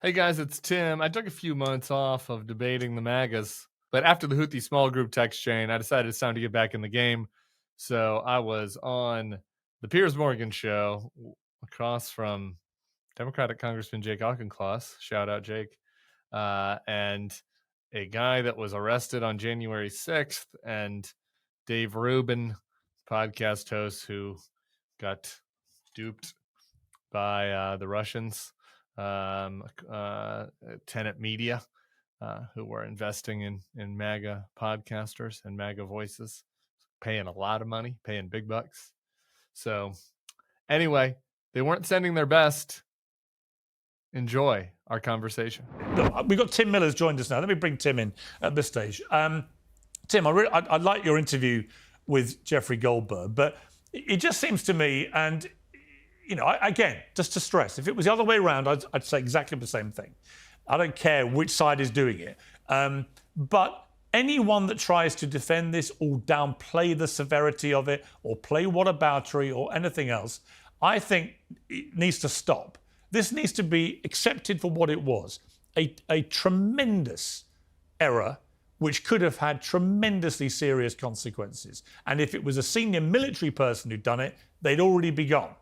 Hey guys, it's Tim. I took a few months off of debating the MAGAs, but after the Houthi small group text chain, I decided it's time to get back in the game. So I was on the Piers Morgan show across from Democratic Congressman Jake Auchincloss. Shout out Jake. And a guy that was arrested on January 6th, and Dave Rubin, podcast host who got duped by the Russians, Tenet Media, who were investing in MAGA podcasters and MAGA voices, paying a lot of money, paying big bucks. So anyway, they weren't sending their best. Enjoy our conversation. Look, we've got Tim Miller's joined us now. Let me bring Tim in at this stage. Tim, I like your interview with Jeffrey Goldberg, but it just seems to me, and again, just to stress, if it was the other way around, I'd say exactly the same thing. I don't care which side is doing it. But anyone that tries to defend this or downplay the severity of it or play whataboutery or anything else, I think it needs to stop. This needs to be accepted for what it was, a tremendous error which could have had tremendously serious consequences. And if it was a senior military person who'd done it, they'd already be gone.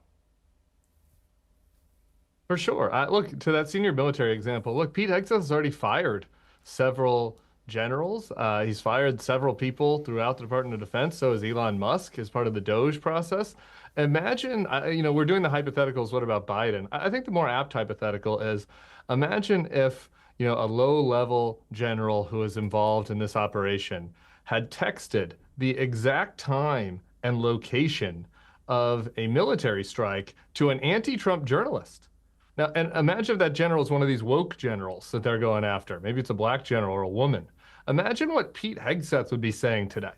For sure. Look, to that senior military example, look, Pete Hegseth has already fired several generals. He's fired several people throughout the Department of Defense. So is Elon Musk as part of the Doge process. Imagine, we're doing the hypotheticals. What about Biden? I think the more apt hypothetical is, imagine if, a low-level general who was involved in this operation had texted the exact time and location of a military strike to an anti-Trump journalist. Now, and imagine if that general is one of these woke generals that they're going after. Maybe it's a black general or a woman. Imagine what Pete Hegseth would be saying today.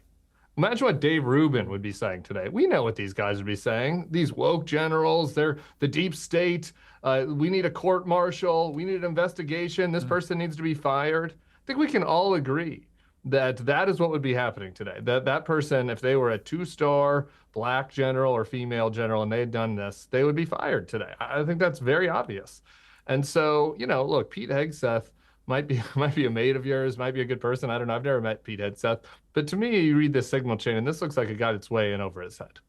Imagine what Dave Rubin would be saying today. We know what these guys would be saying. These woke generals, they're the deep state. We need a court martial. We need an investigation. This person needs to be fired. I think we can all agree that that is what would be happening today. That person, if they were a two-star black general or female general and they had done this, they would be fired today. I think that's very obvious. And so, look, Pete Hegseth might be a mate of yours, might be a good person. I don't know. I've never met Pete Hegseth. But to me, you read this signal chain, and this looks like it got its way in over his head.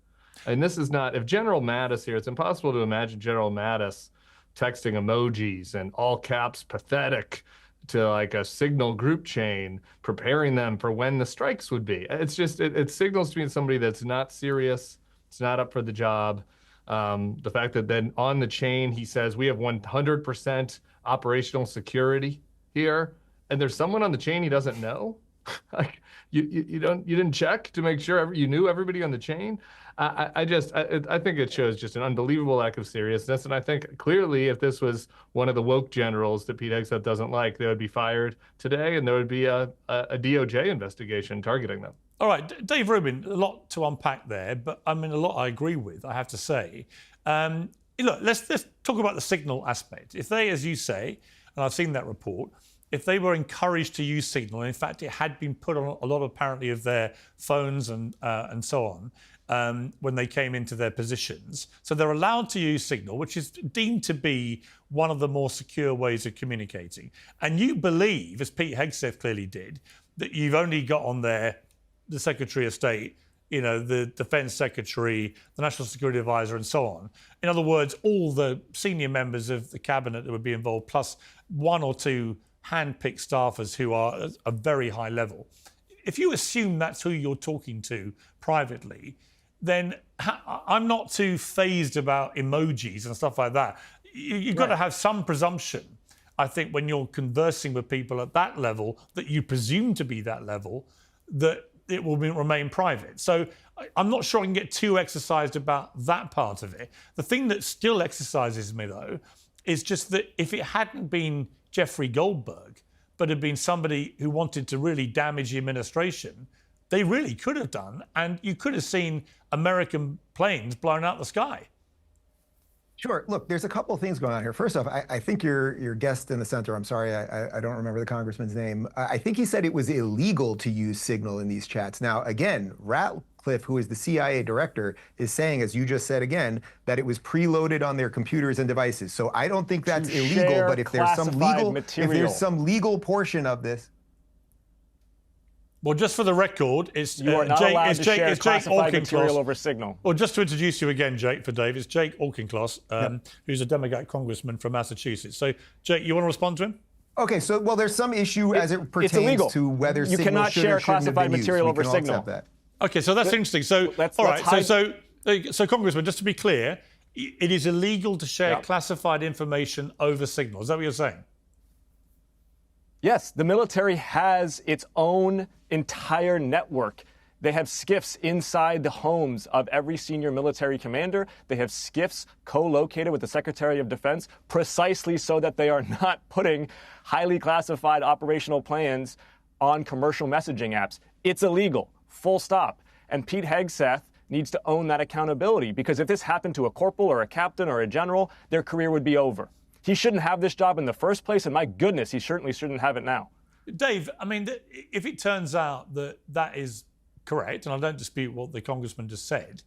And this is not, if General Mattis here, it's impossible to imagine General Mattis texting emojis and all caps pathetic to like a signal group chain, preparing them for when the strikes would be. It's just, it signals to me somebody that's not serious. It's not up for the job. The fact that then on the chain, he says, we have 100% operational security here, and there's someone on the chain he doesn't know. Like you didn't check to make sure you knew everybody on the chain. I think it shows just an unbelievable lack of seriousness. And I think clearly if this was one of the woke generals that Pete Hegseth doesn't like, they would be fired today, and there would be a DOJ investigation targeting them. All right, Dave Rubin, a lot to unpack there, but I mean, a lot I agree with, I have to say. Look, let's talk about the signal aspect. If they, as you say, and I've seen that report, if they were encouraged to use Signal, and in fact it had been put on a lot apparently of their phones and so on when they came into their positions, so they're allowed to use Signal, which is deemed to be one of the more secure ways of communicating. And you believe, as Pete Hegseth clearly did, that you've only got on there the Secretary of State, the Defense Secretary, the National Security Advisor, and so on. In other words, all the senior members of the cabinet that would be involved, plus one or two hand-picked staffers who are at a very high level. If you assume that's who you're talking to privately, then I'm not too fazed about emojis and stuff like that. You've got to have some presumption, I think, when you're conversing with people at that level, that you presume to be that level, that it will remain private. So I'm not sure I can get too exercised about that part of it. The thing that still exercises me, though, is just that if it hadn't been Jeffrey Goldberg, but had been somebody who wanted to really damage the administration, they really could have done, and you could have seen American planes blown out the sky. Sure. Look, there's a couple of things going on here. First off, I think your guest in the center, I'm sorry, I don't remember the congressman's name. I think he said it was illegal to use Signal in these chats. Now, again, Ratcliffe, who is the CIA director, is saying, as you just said again, that it was preloaded on their computers and devices. So I don't think that's illegal, but if there's some legal portion of this. Well, just for the record, it's you are not allowed to share classified material over Signal. Well, just to introduce you again, Jake, for Dave, it's Jake Auchincloss, who's a Democrat congressman from Massachusetts. So, Jake, you want to respond to him? Okay, so well, there's some issue as it pertains to whether you cannot share classified material over Signal. Okay, so that's interesting. So, all right, so Congressman, just to be clear, it is illegal to share classified information over Signal. Is that what you're saying? Yes, the military has its own entire network. They have SCIFs inside the homes of every senior military commander. They have SCIFs co-located with the Secretary of Defense precisely so that they are not putting highly classified operational plans on commercial messaging apps. It's illegal, full stop. And Pete Hegseth needs to own that accountability, because if this happened to a corporal or a captain or a general, their career would be over. He shouldn't have this job in the first place, and my goodness, he certainly shouldn't have it now. Dave, I mean, if it turns out that that is correct, and I don't dispute what the congressman just said,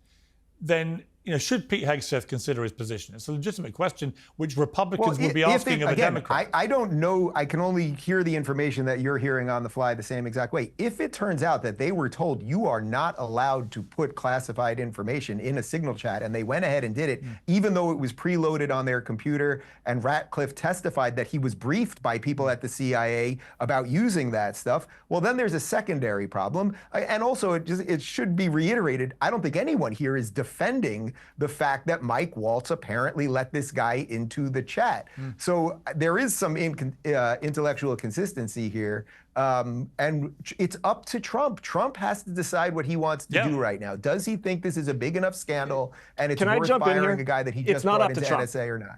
then should Pete Hegseth consider his position? It's a legitimate question which Republicans would be asking of a Democrat. I don't know. I can only hear the information that you're hearing on the fly the same exact way. If it turns out that they were told you are not allowed to put classified information in a Signal chat, and they went ahead and did it, even though it was preloaded on their computer, and Ratcliffe testified that he was briefed by people at the CIA about using that stuff, well, then there's a secondary problem. And also, it should be reiterated, I don't think anyone here is defending the fact that Mike Waltz apparently let this guy into the chat. So there is some intellectual consistency here. And it's up to Trump. Trump has to decide what he wants to do right now. Does he think this is a big enough scandal and it's worth firing a guy that he just brought into NSA or not?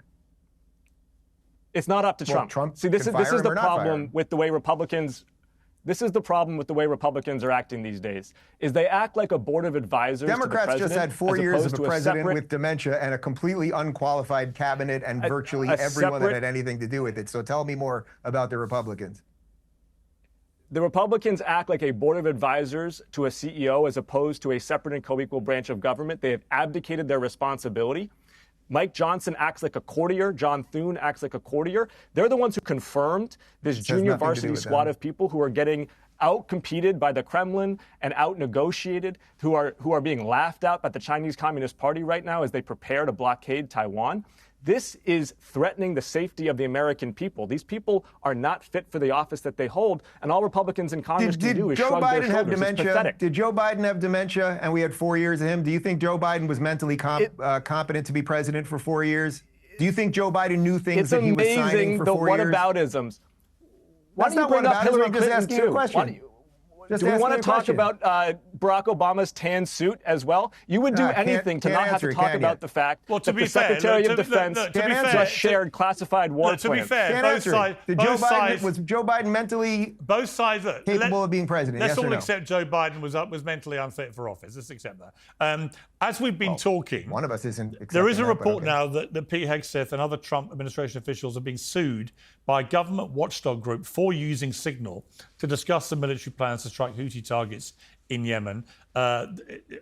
It's not up to Trump. See, this is the problem with the way Republicans. This is the problem with the way Republicans are acting these days, is they act like a board of advisors. Democrats just had 4 years of a president with dementia and a completely unqualified cabinet and virtually everyone that had anything to do with it. So tell me more about the Republicans. The Republicans act like a board of advisors to a CEO as opposed to a separate and co-equal branch of government. They have abdicated their responsibility. Mike Johnson acts like a courtier. John Thune acts like a courtier. They're the ones who confirmed this junior varsity squad of people who are getting out-competed by the Kremlin and out-negotiated, who are being laughed at by the Chinese Communist Party right now as they prepare to blockade Taiwan. This is threatening the safety of the American people. These people are not fit for the office that they hold, and all Republicans in Congress can do is shrug their shoulders. It's pathetic. Did Joe Biden have dementia, and we had 4 years of him? Do you think Joe Biden was mentally competent to be president for 4 years? Do you think Joe Biden knew things that he was signing for 4 years? It's amazing the whataboutisms. Why do you bring up Hillary Clinton, too? Do we want to talk about Barack Obama's tan suit as well? You would do anything to not have to talk about the fact that the Secretary of Defense just shared classified war plans. To be fair, both sides. Was Joe Biden mentally capable of being president? Let's all accept Joe Biden was mentally unfit for office. Let's accept that. As we've been talking, one of us isn't. There is a report now that Pete Hegseth and other Trump administration officials are being sued by a government watchdog group for using Signal to discuss the military plans to strike Houthi targets in Yemen.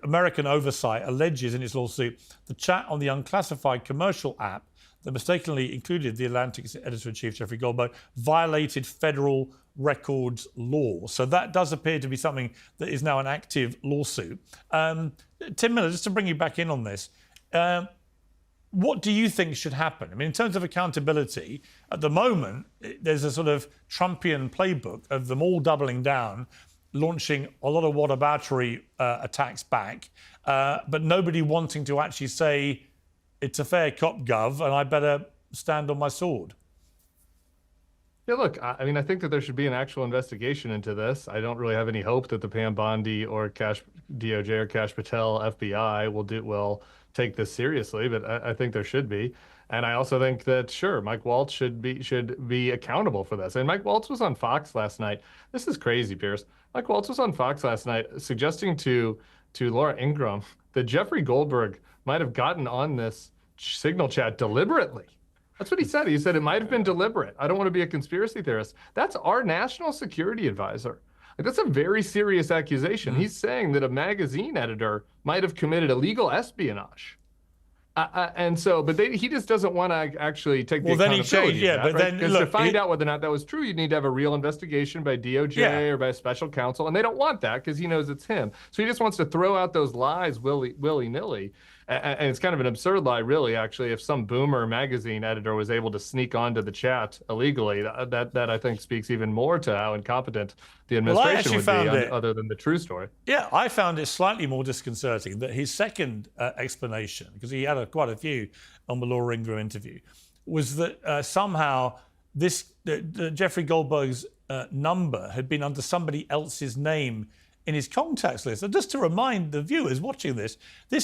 American Oversight alleges in its lawsuit the chat on the unclassified commercial app that mistakenly included the Atlantic's editor-in-chief, Jeffrey Goldberg, violated federal records law. So that does appear to be something that is now an active lawsuit. Tim Miller, just to bring you back in on this, what do you think should happen? I mean, in terms of accountability, at the moment, there's a sort of Trumpian playbook of them all doubling down, launching a lot of whataboutery attacks back, but nobody wanting to actually say, it's a fair cop, Gov, and I better stand on my sword. Yeah, look, I mean, I think that there should be an actual investigation into this. I don't really have any hope that the Pam Bondi or DOJ or Kash Patel FBI will take this seriously, but I think there should be. And I also think that, sure, Mike Waltz should be accountable for this. And Mike Waltz was on Fox last night. This is crazy, Piers. Mike Waltz was on Fox last night suggesting to Laura Ingraham that Jeffrey Goldberg might have gotten on this Signal chat deliberately. That's what he said. He said it might have been deliberate. I don't want to be a conspiracy theorist. That's our national security advisor. Like, that's a very serious accusation. He's saying that a magazine editor might have committed illegal espionage. And so, but he just doesn't want to actually take the accountability. Then he changed, yeah. But then, because to find out whether or not that was true, you'd need to have a real investigation by DOJ or by a special counsel, and they don't want that because he knows it's him. So he just wants to throw out those lies willy-nilly. And it's kind of an absurd lie, really, actually, if some boomer magazine editor was able to sneak onto the chat illegally. That I think speaks even more to how incompetent the administration would be, other than the true story. Yeah, I found it slightly more disconcerting that his second explanation, because he had quite a few on the Laura Ingraham interview, was that somehow Jeffrey Goldberg's number had been under somebody else's name in his contacts list. And just to remind the viewers watching this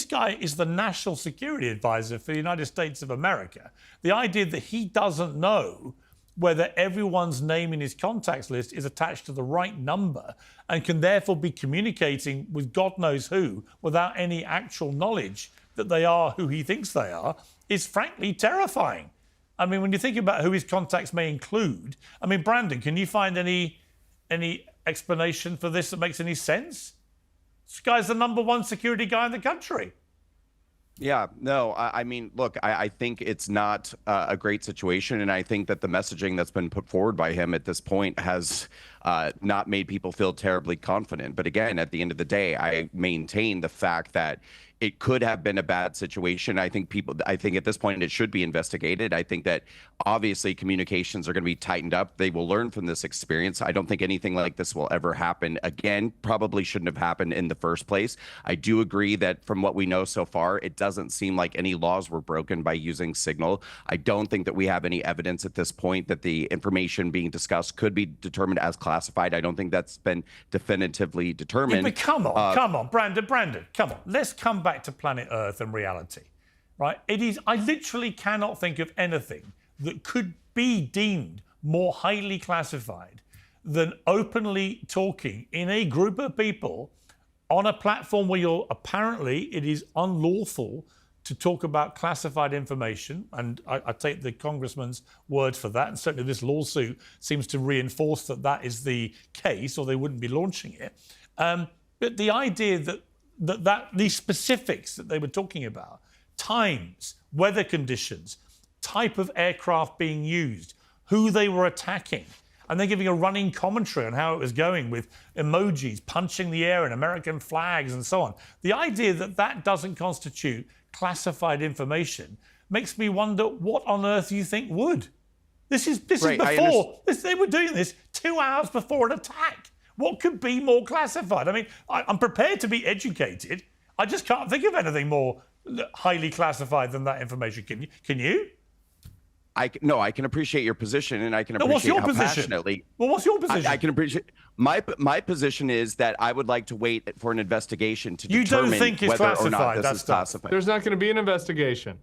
guy is the National Security Advisor for the United States of America. The idea that he doesn't know whether everyone's name in his contacts list is attached to the right number and can therefore be communicating with God knows who without any actual knowledge that they are who he thinks they are is frankly terrifying. I mean, when you think about who his contacts may include, I mean, Brandon, can you find any explanation for this that makes any sense? This guy's the #1 security guy in the country. Yeah, no, I mean, look, I think it's not a great situation. And I think that the messaging that's been put forward by him at this point has not made people feel terribly confident. But again, at the end of the day, I maintain the fact that it could have been a bad situation. I think at this point it should be investigated. I think that obviously communications are going to be tightened up. They will learn from this experience. I don't think anything like this will ever happen again. Probably shouldn't have happened in the first place. I do agree that from what we know so far, it doesn't seem like any laws were broken by using Signal. I don't think that we have any evidence at this point that the information being discussed could be determined as classified. I don't think that's been definitively determined. Yeah, but come on, Brandon, come on. Let's come back to planet Earth and reality, right? I literally cannot think of anything that could be deemed more highly classified than openly talking in a group of people on a platform where it is unlawful to talk about classified information. And I take the congressman's word for that. And certainly this lawsuit seems to reinforce that is the case, or they wouldn't be launching it. But the idea that these specifics that they were talking about, times, weather conditions, type of aircraft being used, who they were attacking, and they're giving a running commentary on how it was going with emojis, punching the air and American flags and so on. The idea that doesn't constitute classified information makes me wonder what on earth you think would. This is before. They were doing this 2 hours before an attack. What could be more classified? I mean, I'm prepared to be educated. I just can't think of anything more highly classified than that information. Can you? I can appreciate your position, and I can appreciate how passionately. Well, what's your position? I can appreciate my position is that I would like to wait for an investigation to determine whether or not this is classified. There's not going to be an investigation.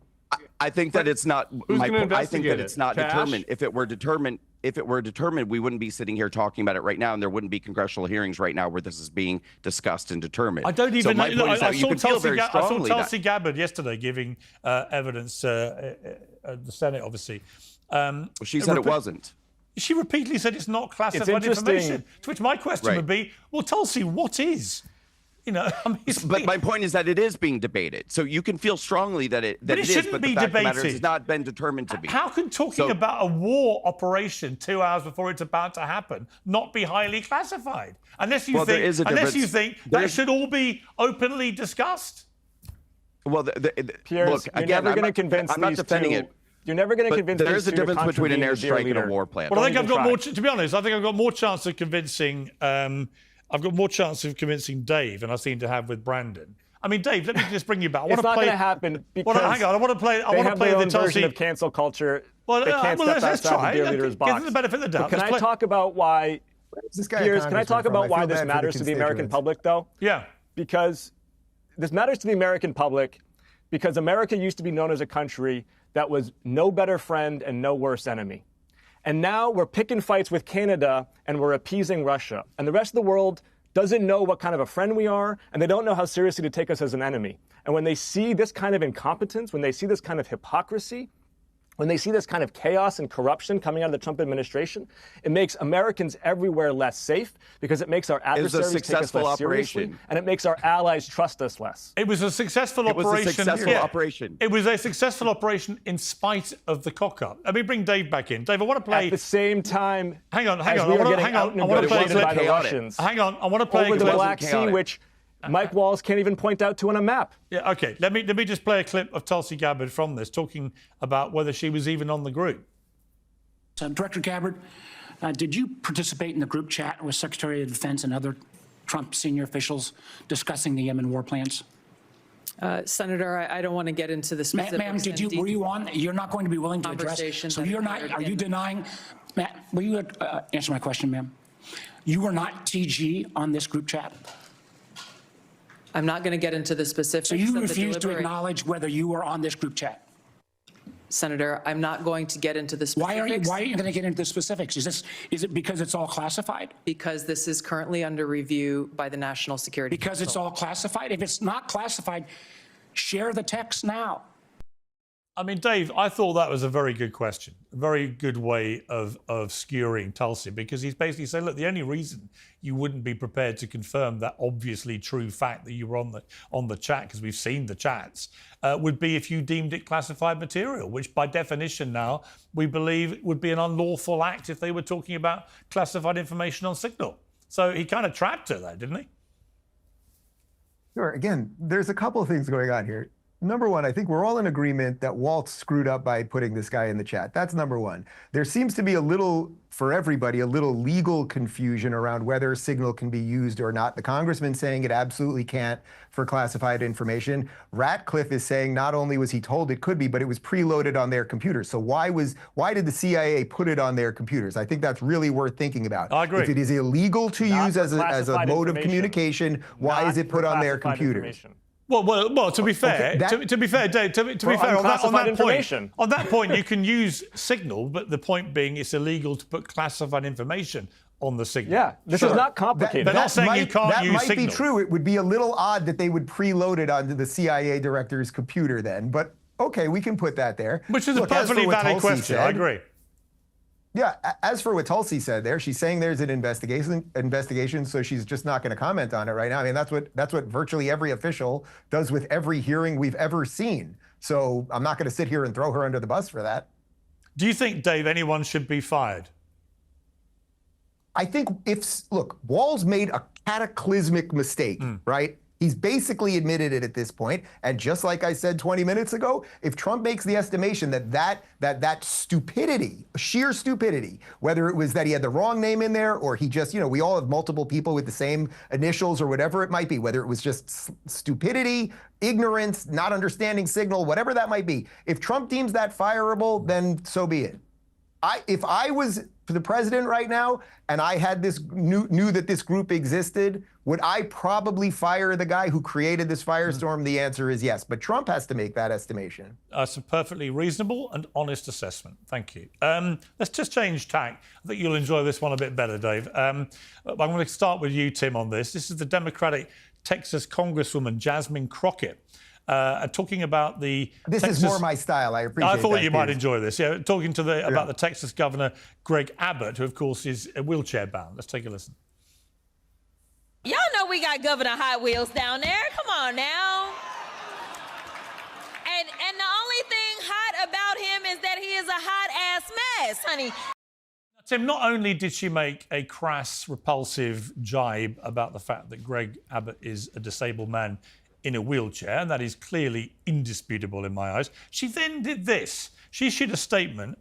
I think that it's not. I think that it's not determined. If it were determined, we wouldn't be sitting here talking about it right now, and there wouldn't be congressional hearings right now where this is being discussed and determined. I don't even know. I saw Tulsi Gabbard yesterday giving evidence, the Senate, obviously. She said it wasn't. She repeatedly said it's not classified information. To which my question would be, well, Tulsi, what is? You know, but my point is that it is being debated. So you can feel strongly that it is, but the fact of the matter is it's not been determined to be. How can talking about a war operation 2 hours before it's about to happen not be highly classified? Unless you think that should all be openly discussed. Well, Piers, look, you're again, never going to convince I'm not defending it. You're never going to convince. There is a difference between an airstrike and a war plan. Well, I think I've got more. To be honest, I think I've got more chance of convincing. I've got more chance of convincing Dave than I seem to have with Brandon. I mean, Dave, let me just bring you back. It's not going to happen because hang on. I want to play. I want to play the version of cancel culture. Well, they can't step outside the leader's box. Give them the benefit of the doubt. Can I talk about why? Piers, can I talk about why this matters to the American public, though? Yeah. Because this matters to the American public because America used to be known as a country that was no better friend and no worse enemy. And now we're picking fights with Canada and we're appeasing Russia. And the rest of the world doesn't know what kind of a friend we are, and they don't know how seriously to take us as an enemy. And when they see this kind of incompetence, when they see this kind of hypocrisy, when they see this kind of chaos and corruption coming out of the Trump administration, it makes Americans everywhere less safe because it makes our adversaries take us less seriously, and it makes our allies trust us less. It was a successful operation. Operation. It was a successful operation in spite of the cock-up. Let me bring Dave back in. Dave, I want to play... At the same time... Hang on. I want to play a clip by the Russians. Hang on. I want to play over a clip. the Black Sea, which Mike Walls can't even point out to on a map. Yeah, okay. Let me just play a clip of Tulsi Gabbard from this, talking about whether she was even on the group. So, Director Gabbard, did you participate in the group chat with Secretary of Defense and other Trump senior officials discussing the Yemen war plans? Senator, I don't want to get into the specifics. Ma'am, were you on? You're not going to be willing to address. So you're not. Are you denying? Ma'am, will you answer my question, ma'am? You were not TG on this group chat. I'm not going to get into the specifics. So you refuse to acknowledge whether you were on this group chat? Senator, I'm not going to get into the specifics. Why are you going to get into the specifics? Is it because it's all classified? Because this is currently under review by the National Security Because Council. it's all classified? If it's not classified, share the text now. I mean, Dave, I thought that was a very good question, a very good way of skewering Tulsi, because he's basically saying, look, the only reason you wouldn't be prepared to confirm that obviously true fact that you were on the chat, because we've seen the chats, would be if you deemed it classified material, which by definition now we believe would be an unlawful act if they were talking about classified information on Signal. So he kind of trapped her there, didn't he? Sure. Again, there's a couple of things going on here. Number one, I think we're all in agreement that Walt screwed up by putting this guy in the chat. That's number one. There seems to be a little, for everybody, a little legal confusion around whether Signal can be used or not. The congressman saying it absolutely can't for classified information. Ratcliffe is saying not only was he told it could be, but it was preloaded on their computers. So why did the CIA put it on their computers? I think that's really worth thinking about. I agree. If it is illegal to use as a mode of communication, why is it put on their computers? Well. To be fair, Okay, to be fair, Dave. To be fair, on that point, you can use Signal, but the point being, it's illegal to put classified information on the Signal. Yeah, this is not complicated. They're not saying you can't use Signal. That might be true. It would be a little odd that they would preload it onto the CIA director's computer then, but okay, we can put that there. Which is a perfectly valid question. I agree. Yeah, as for what Tulsi said there, she's saying there's an investigation, so she's just not going to comment on it right now. I mean, that's what virtually every official does with every hearing we've ever seen. So I'm not going to sit here and throw her under the bus for that. Do you think, Dave, anyone should be fired? I think look, Walls made a cataclysmic mistake, right? He's basically admitted it at this point. And just like I said 20 minutes ago, if Trump makes the estimation that stupidity, sheer stupidity, whether it was that he had the wrong name in there or he just, we all have multiple people with the same initials or whatever it might be, whether it was just stupidity, ignorance, not understanding Signal, whatever that might be. If Trump deems that fireable, then so be it. If I was the president right now and I had knew that this group existed, would I probably fire the guy who created this firestorm? The answer is yes, but Trump has to make that estimation. That's a perfectly reasonable and honest assessment. Thank you. Let's just change tack. I think you'll enjoy this one a bit better, Dave. I'm going to start with you, Tim, on this. This is the Democratic Texas Congresswoman Jasmine Crockett. Talking about the This Texas... is more my style. I appreciate that. I thought you Piers. might enjoy this. Yeah, talking to about the Texas Governor Greg Abbott, who of course is wheelchair bound. Let's take a listen. Y'all know we got Governor Hot Wheels down there. Come on now. And the only thing hot about him is that he is a hot ass mess, honey. Tim, not only did she make a crass, repulsive jibe about the fact that Greg Abbott is a disabled man in a wheelchair, and that is clearly indisputable in my eyes. She then did this. She issued a statement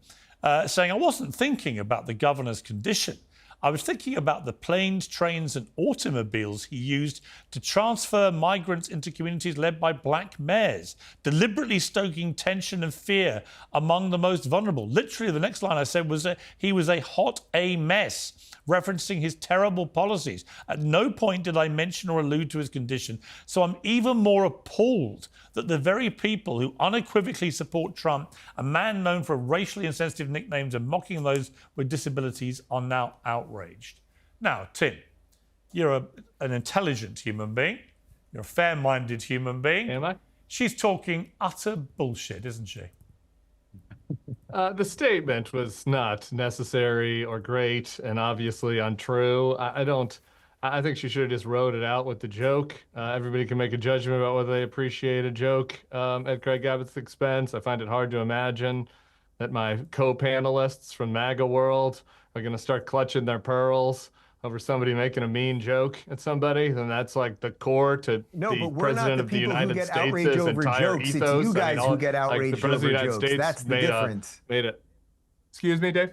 saying, I wasn't thinking about the governor's condition. I was thinking about the planes, trains and automobiles he used to transfer migrants into communities led by black mayors, deliberately stoking tension and fear among the most vulnerable. Literally, the next line I said was he was a hot A mess, referencing his terrible policies. At no point did I mention or allude to his condition, so I'm even more appalled that the very people who unequivocally support Trump, a man known for racially insensitive nicknames and mocking those with disabilities, are now outraged. Now, Tim, you're an intelligent human being. You're a fair-minded human being. Am I? She's talking utter bullshit, isn't she? The statement was not necessary or great and obviously untrue. I think she should have just wrote it out with the joke. Everybody can make a judgment about whether they appreciate a joke at Greg Abbott's expense. I find it hard to imagine that my co-panelists from MAGA world are going to start clutching their pearls over somebody making a mean joke at somebody. Then that's like the core to the president of the United States' entire ethos. It's you guys who get outraged over jokes. That's the difference. Made it. Excuse me, Dave?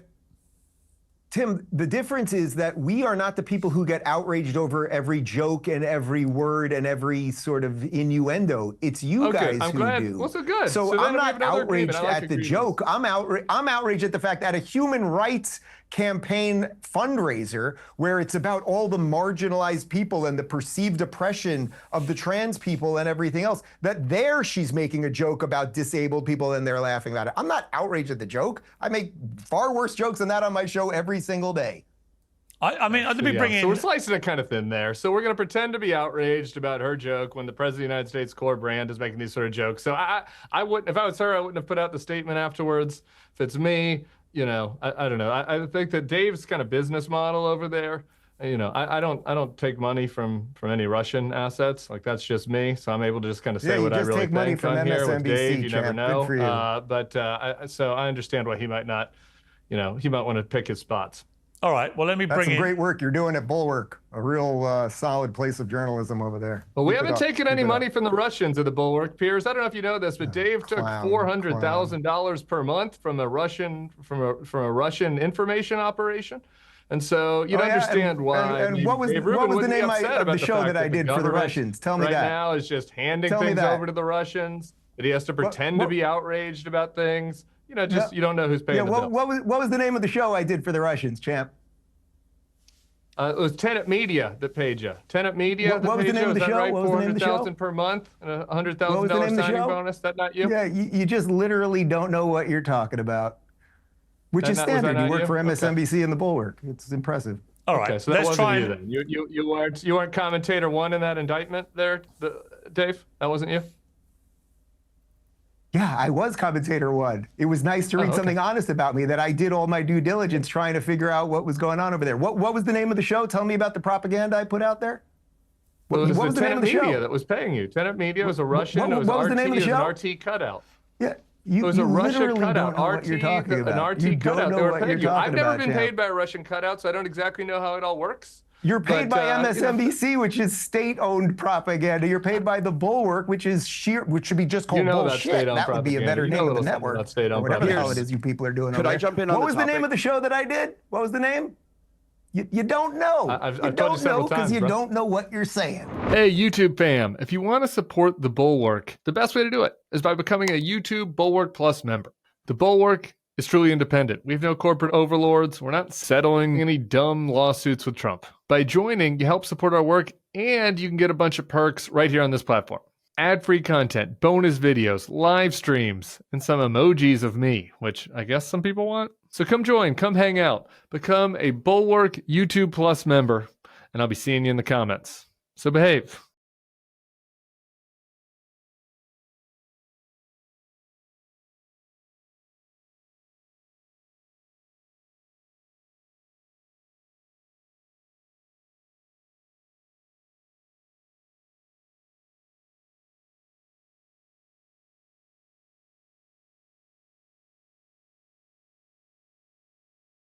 Tim, the difference is that we are not the people who get outraged over every joke and every word and every sort of innuendo. It's you guys who do. Well, so good. So I'm not outraged at the joke. I'm outraged at the fact that a human rights campaign fundraiser where it's about all the marginalized people and the perceived oppression of the trans people and everything else, that there she's making a joke about disabled people and they're laughing about it. I'm not outraged at the joke. I make far worse jokes than that on my show every single day. I mean, let me bring in... So we're slicing it kind of thin there. So we're going to pretend to be outraged about her joke when the president of the United States core brand is making these sort of jokes. So I wouldn't, if I was her, I wouldn't have put out the statement afterwards. If it's me, you know, I don't know. I think that Dave's kind of business model over there, you know, I don't take money from any Russian assets. Like, that's just me. So I'm able to just kind of say what I really think on here with Dave. You never know. So I understand why he might not, you know, he might want to pick his spots. All right, well, let me bring in... That's some great work you're doing at Bulwark, a real solid place of journalism over there. Well, we haven't taken any money from the Russians at the Bulwark, Piers. I don't know if you know this, but Dave took $400,000 per month from a Russian information operation. And so you'd understand why. And what was the name of the show that I did for the Russians? Tell me that. Right now is just handing things over to the Russians, that he has to pretend to be outraged about things. You know, just you don't know who's paying the bill. What was the name of the show I did for the Russians, champ? It was Tenet Media that paid you. Tenet Media. What was the name of the show? Right? What was the name of the show? $400,000 per month and a $100,000 signing bonus. That not you? Yeah, you just literally don't know what you're talking about, which is standard. You work for MSNBC and the Bulwark. It's impressive. All right, so let's try you then. You weren't commentator one in that indictment there, Dave? That wasn't you? Yeah, I was commentator one. It was nice to read something honest about me, that I did all my due diligence trying to figure out what was going on over there. What was the name of the show? Tell me about the propaganda I put out there. What was the name of the show? Tenet Media that was paying you. Tenet Media was a Russian. What was the name of the show? It was an RT cutout. Yeah, it was a Russian cutout. Don't know what you're talking about. An RT cutout. They were paying you. I've never been paid by a Russian cutout, so I don't exactly know how it all works. You're paid by MSNBC, which is state-owned propaganda. You're paid by the Bulwark, which should be just called bullshit. That would be a better name of the network. Whatever the hell it is you people are doing over there. Could I jump in on What was the name of the show that I did? What was the name? You don't know. You don't know because you don't know what you're saying. Hey, YouTube fam. If you want to support the Bulwark, the best way to do it is by becoming a YouTube Bulwark Plus member. The Bulwark is truly independent. We have no corporate overlords. We're not settling any dumb lawsuits with Trump. By joining, you help support our work, and you can get a bunch of perks right here on this platform. Ad-free content, bonus videos, live streams, and some emojis of me, which I guess some people want. So come join, come hang out, become a Bulwark YouTube Plus member, and I'll be seeing you in the comments. So behave.